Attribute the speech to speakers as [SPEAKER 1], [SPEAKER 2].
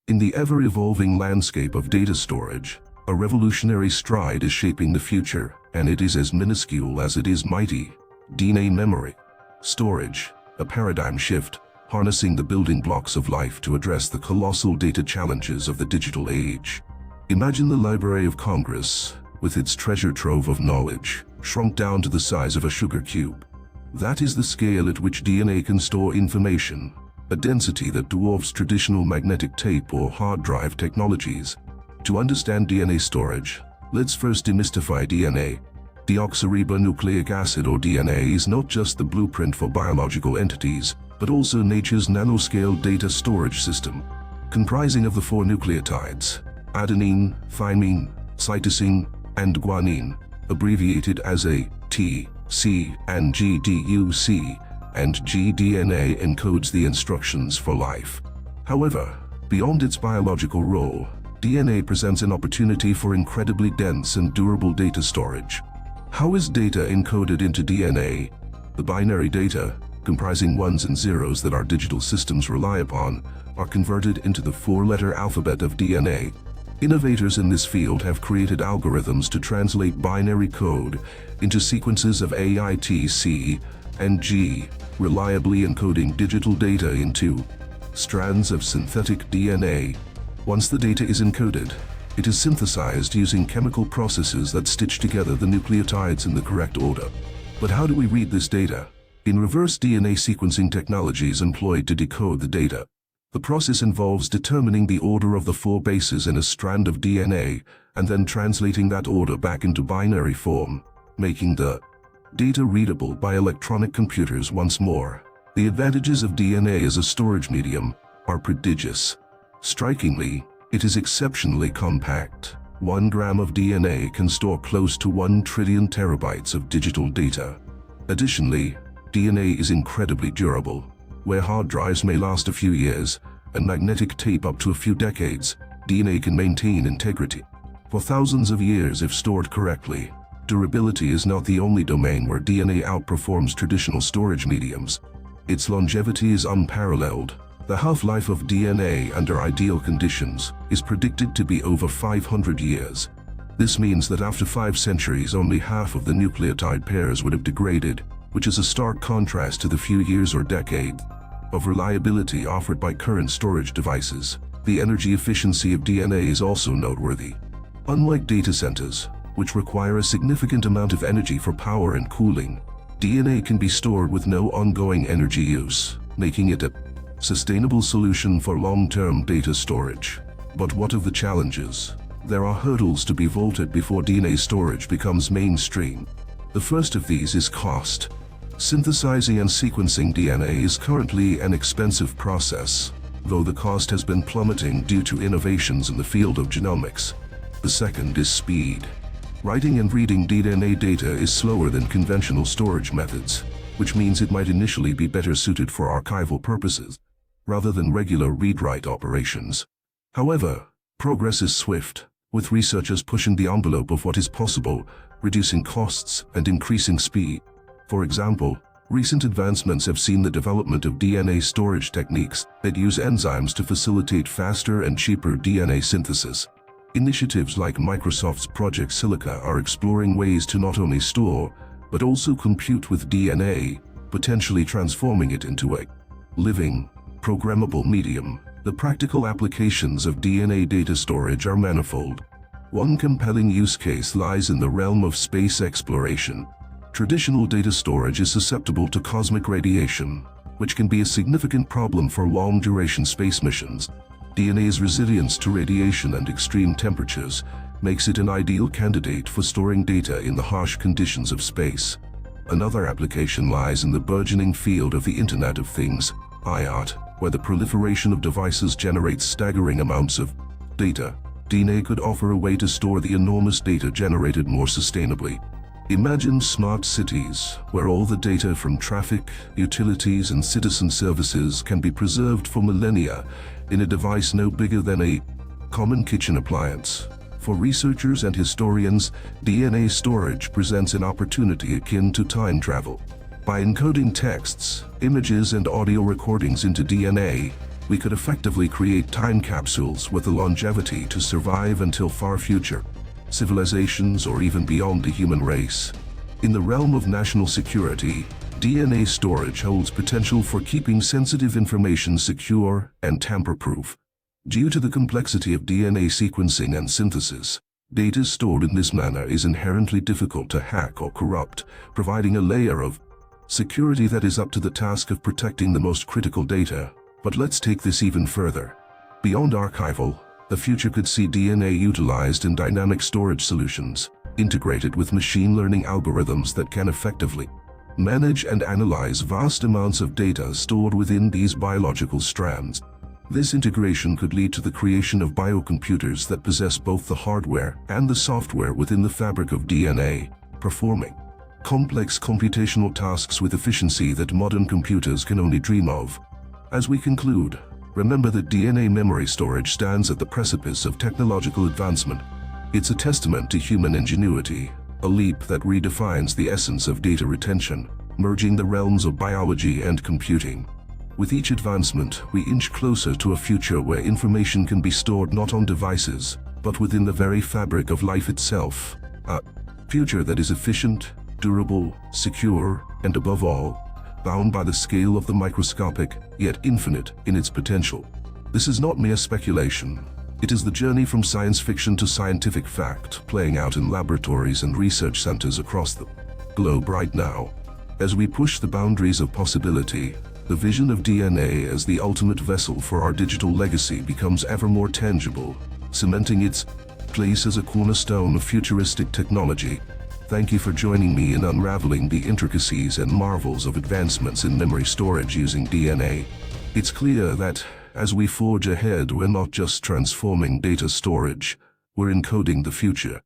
[SPEAKER 1] In the ever-evolving landscape of data storage, a revolutionary stride is shaping the future, and it is as minuscule as it is mighty. DNA memory storage, a paradigm shift, harnessing the building blocks of life to address the colossal data challenges of the digital age. Imagine the Library of Congress, with its treasure trove of knowledge, shrunk down to the size of a sugar cube. That is the scale at which DNA can store information, a density that dwarfs traditional magnetic tape or hard drive technologies. To understand DNA storage, let's first demystify DNA. Deoxyribonucleic acid, or DNA, is not just the blueprint for biological entities, but also nature's nanoscale data storage system. Comprising of the 4 nucleotides, adenine, thymine, cytosine, and guanine, abbreviated as A, T, C, and GDUC, and gDNA encodes the instructions for life. However, beyond its biological role, DNA presents an opportunity for incredibly dense and durable data storage. How is data encoded into DNA? The binary data, comprising ones and zeros that our digital systems rely upon, are converted into the 4-letter alphabet of DNA. Innovators in this field have created algorithms to translate binary code into sequences of A, I, T, C, and G, reliably encoding digital data into strands of synthetic DNA. Once the data is encoded, it is synthesized using chemical processes that stitch together the nucleotides in the correct order. But how do we read this data? In reverse DNA sequencing technologies employed to decode the data, the process involves determining the order of the 4 bases in a strand of DNA and then translating that order back into binary form, making the data readable by electronic computers once more. The advantages of DNA as a storage medium are prodigious. Strikingly, it is exceptionally compact. 1 gram of DNA can store close to 1 trillion terabytes of digital data. Additionally, DNA is incredibly durable. Where hard drives may last a few years, and magnetic tape up to a few decades, DNA can maintain integrity for thousands of years if stored correctly. Durability is not the only domain where DNA outperforms traditional storage mediums. Its longevity is unparalleled. The half-life of DNA under ideal conditions is predicted to be over 500 years. This means that after 5 centuries, only half of the nucleotide pairs would have degraded, which is a stark contrast to the few years or decades of reliability offered by current storage devices. The energy efficiency of DNA is also noteworthy. Unlike data centers, which require a significant amount of energy for power and cooling, DNA can be stored with no ongoing energy use, making it a sustainable solution for long-term data storage. But what of the challenges? There are hurdles to be vaulted before DNA storage becomes mainstream. The first of these is cost. Synthesizing and sequencing DNA is currently an expensive process, though the cost has been plummeting due to innovations in the field of genomics. The second is speed. Writing and reading DNA data is slower than conventional storage methods, which means it might initially be better suited for archival purposes, rather than regular read-write operations. However, progress is swift, with researchers pushing the envelope of what is possible, reducing costs and increasing speed. For example, recent advancements have seen the development of DNA storage techniques that use enzymes to facilitate faster and cheaper DNA synthesis. Initiatives like Microsoft's Project Silica are exploring ways to not only store, but also compute with DNA, potentially transforming it into a living, programmable medium. The practical applications of DNA data storage are manifold. One compelling use case lies in the realm of space exploration. Traditional data storage is susceptible to cosmic radiation, which can be a significant problem for long-duration space missions. DNA's resilience to radiation and extreme temperatures makes it an ideal candidate for storing data in the harsh conditions of space. Another application lies in the burgeoning field of the Internet of Things, IoT, where the proliferation of devices generates staggering amounts of data. DNA could offer a way to store the enormous data generated more sustainably. Imagine smart cities, where all the data from traffic, utilities, and citizen services can be preserved for millennia in a device no bigger than a common kitchen appliance. For researchers and historians, DNA storage presents an opportunity akin to time travel. By encoding texts, images, and audio recordings into DNA, We could effectively create time capsules with the longevity to survive until far future civilizations or even beyond the human race. In the realm of national security, DNA storage holds potential for keeping sensitive information secure and tamper-proof. Due to the complexity of DNA sequencing and synthesis, data stored in this manner is inherently difficult to hack or corrupt, providing a layer of security that is up to the task of protecting the most critical data. But let's take this even further. Beyond archival, the future could see DNA utilized in dynamic storage solutions, integrated with machine learning algorithms that can effectively manage and analyze vast amounts of data stored within these biological strands. This integration could lead to the creation of biocomputers that possess both the hardware and the software within the fabric of DNA, performing complex computational tasks with efficiency that modern computers can only dream of. As we conclude, remember that DNA memory storage stands at the precipice of technological advancement. It's a testament to human ingenuity, a leap that redefines the essence of data retention, merging the realms of biology and computing. With each advancement, we inch closer to a future where information can be stored not on devices, but within the very fabric of life itself. A future that is efficient, durable, secure, and above all, bound by the scale of the microscopic, yet infinite in its potential. This is not mere speculation. It is the journey from science fiction to scientific fact, playing out in laboratories and research centers across the globe right now. As we push the boundaries of possibility, the vision of DNA as the ultimate vessel for our digital legacy becomes ever more tangible, cementing its place as a cornerstone of futuristic technology. Thank you for joining me in unraveling the intricacies and marvels of advancements in memory storage using DNA. It's clear that, as we forge ahead, we're not just transforming data storage, we're encoding the future.